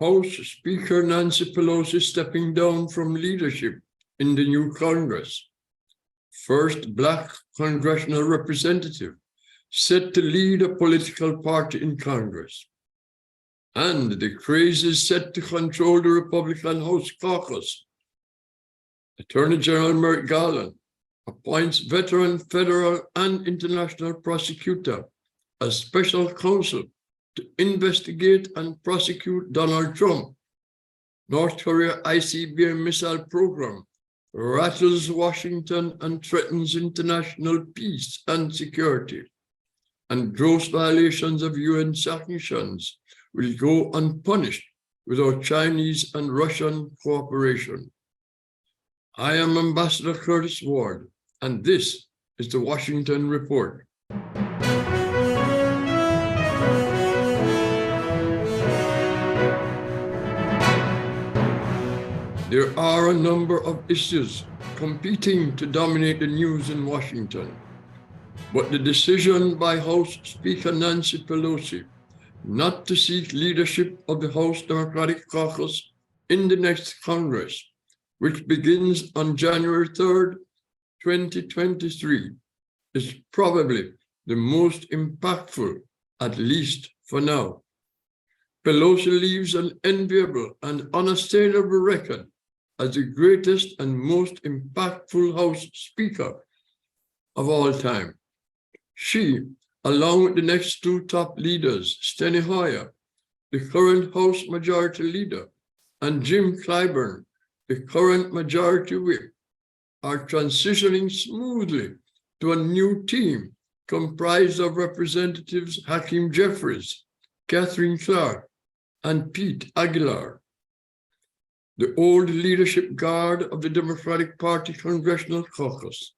House Speaker Nancy Pelosi stepping down from leadership in the new Congress. First Black congressional representative set to lead a political party in Congress. And the crazies set to control the Republican House caucus. Attorney General Merrick Garland appoints veteran federal and international prosecutor as special counsel to investigate and prosecute Donald Trump. North Korea ICBM missile program rattles Washington and threatens international peace and security. And gross violations of UN sanctions will go unpunished without Chinese and Russian cooperation. I am Ambassador Curtis Ward, and this is the Washington Report. There are a number of issues competing to dominate the news in Washington, but the decision by House Speaker Nancy Pelosi not to seek leadership of the House Democratic Caucus in the next Congress, which begins on January 3rd, 2023, is probably the most impactful, at least for now. Pelosi leaves an enviable and unassailable record as the greatest and most impactful House Speaker of all time. She, along with the next two top leaders, Steny Hoyer, the current House Majority Leader, and Jim Clyburn, the current Majority Whip, are transitioning smoothly to a new team comprised of Representatives Hakeem Jeffries, Catherine Clark, and Pete Aguilar. The old leadership guard of the Democratic Party Congressional Caucus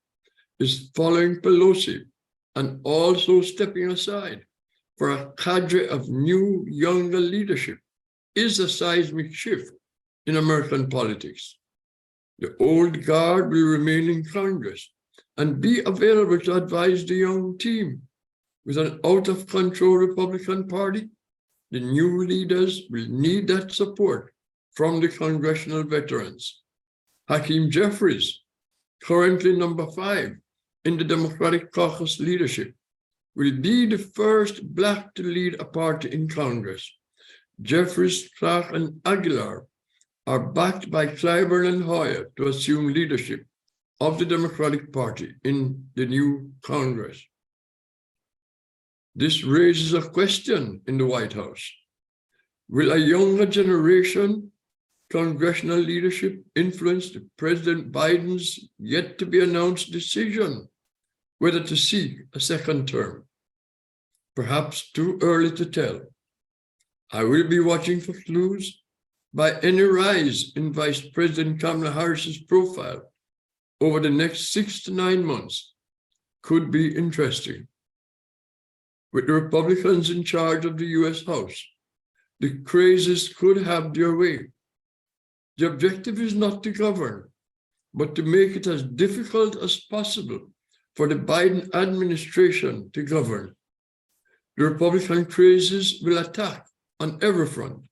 is following Pelosi and also stepping aside for a cadre of new, younger leadership is a seismic shift in American politics. The old guard will remain in Congress and be available to advise the young team. With an out-of-control Republican Party, the new leaders will need that support from the congressional veterans. Hakeem Jeffries, currently number 5 in the Democratic Caucus leadership, will be the first Black to lead a party in Congress. Jeffries, Clark, and Aguilar are backed by Clyburn and Hoyer to assume leadership of the Democratic Party in the new Congress. This raises a question in the White House. Will a younger generation congressional leadership influence the President Biden's yet-to-be-announced decision whether to seek a second term? Perhaps too early to tell. I will be watching for clues by any rise in Vice President Kamala Harris's profile over the next 6 to 9 months. Could be interesting. With the Republicans in charge of the U.S. House, the crazies could have their way. The objective is not to govern, but to make it as difficult as possible for the Biden administration to govern. The Republican crazies will attack on every front.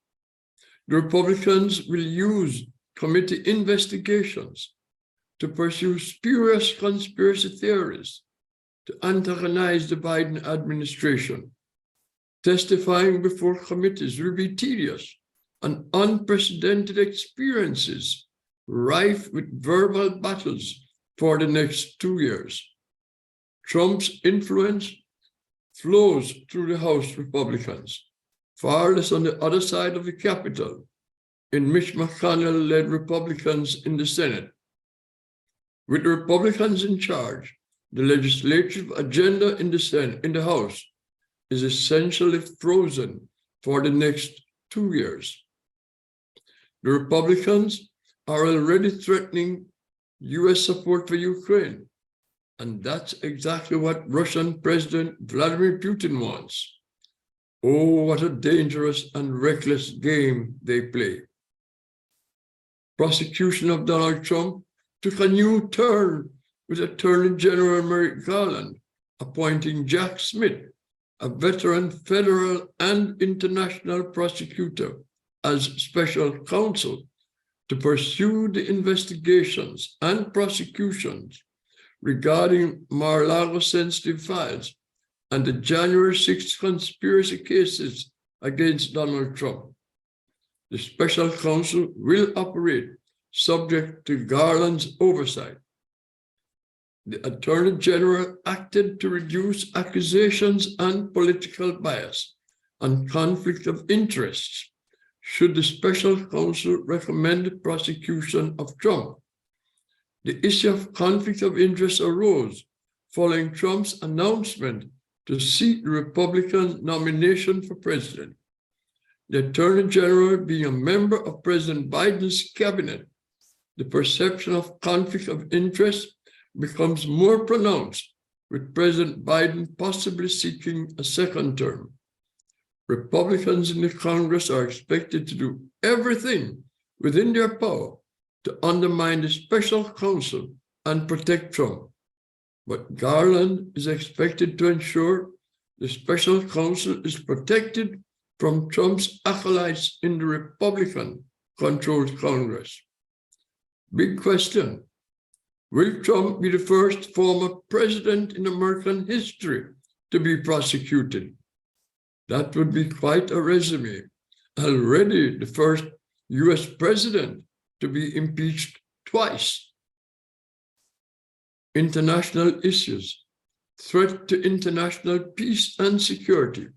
The Republicans will use committee investigations to pursue spurious conspiracy theories to antagonize the Biden administration. Testifying before committees will be tedious and unprecedented experiences, rife with verbal battles for the next 2 years. Trump's influence flows through the House Republicans, far less on the other side of the Capitol, in Mitch McConnell-led Republicans in the Senate. With the Republicans in charge, the legislative agenda in the House is essentially frozen for the next 2 years. The Republicans are already threatening U.S. support for Ukraine, and that's exactly what Russian President Vladimir Putin wants. Oh, what a dangerous and reckless game they play. Prosecution of Donald Trump took a new turn with Attorney General Merrick Garland appointing Jack Smith, a veteran federal and international prosecutor, as special counsel to pursue the investigations and prosecutions regarding Mar-a-Lago sensitive files and the January 6th conspiracy cases against Donald Trump. The special counsel will operate subject to Garland's oversight. The Attorney General acted to reduce accusations and political bias and conflict of interests should the special counsel recommend the prosecution of Trump. The issue of conflict of interest arose following Trump's announcement to seek the Republican nomination for president. The Attorney General being a member of President Biden's cabinet, the perception of conflict of interest becomes more pronounced with President Biden possibly seeking a second term. Republicans in the Congress are expected to do everything within their power to undermine the special counsel and protect Trump. But Garland is expected to ensure the special counsel is protected from Trump's acolytes in the Republican-controlled Congress. Big question. Will Trump be the first former president in American history to be prosecuted? That would be quite a resume. Already the first US president to be impeached twice. International issues, threat to international peace and security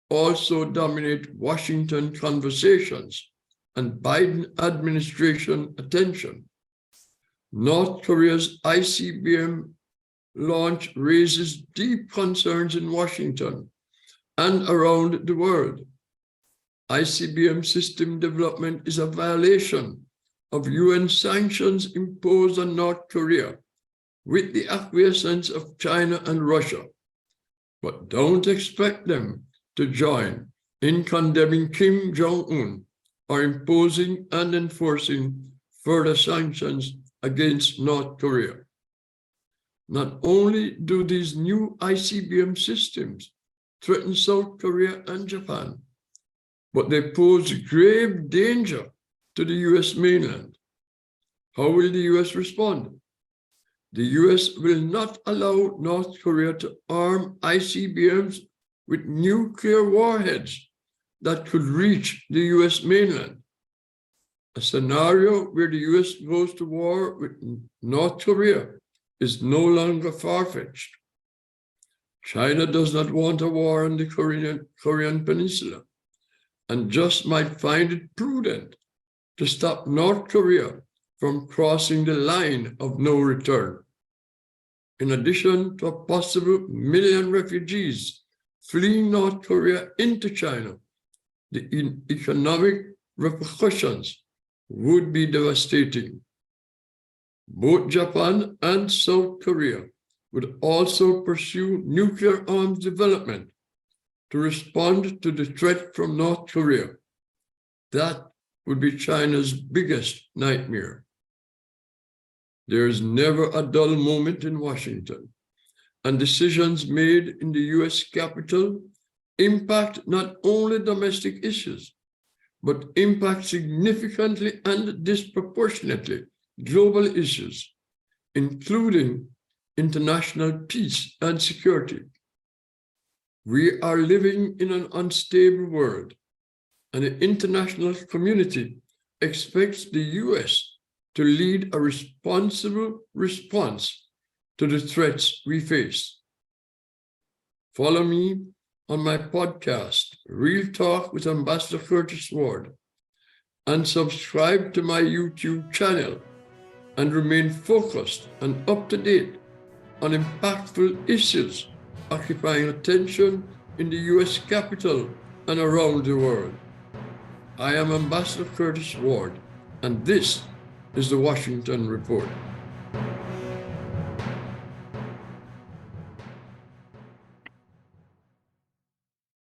also dominate Washington conversations and Biden administration attention. North Korea's ICBM launch raises deep concerns in Washington and around the world. ICBM system development is a violation of UN sanctions imposed on North Korea with the acquiescence of China and Russia. But don't expect them to join in condemning Kim Jong-un or imposing and enforcing further sanctions against North Korea. Not only do these new ICBM systems threaten South Korea and Japan, but they pose grave danger to the US mainland. How will the US respond? The US will not allow North Korea to arm ICBMs with nuclear warheads that could reach the US mainland. A scenario where the US goes to war with North Korea is no longer far-fetched. China does not want a war on the Korean Peninsula and just might find it prudent to stop North Korea from crossing the line of no return. In addition to a possible 1 million refugees fleeing North Korea into China, the economic repercussions would be devastating. Both Japan and South Korea would also pursue nuclear arms development to respond to the threat from North Korea. That would be China's biggest nightmare. There is never a dull moment in Washington, and decisions made in the US Capitol impact not only domestic issues, but impact significantly and disproportionately global issues, including international peace and security. We are living in an unstable world, and the international community expects the US to lead a responsible response to the threats we face. Follow me on my podcast, Real Talk with Ambassador Curtis Ward, and subscribe to my YouTube channel and remain focused and up to date on impactful issues occupying attention in the US Capitol and around the world. I am Ambassador Curtis Ward, and this is the Washington Report.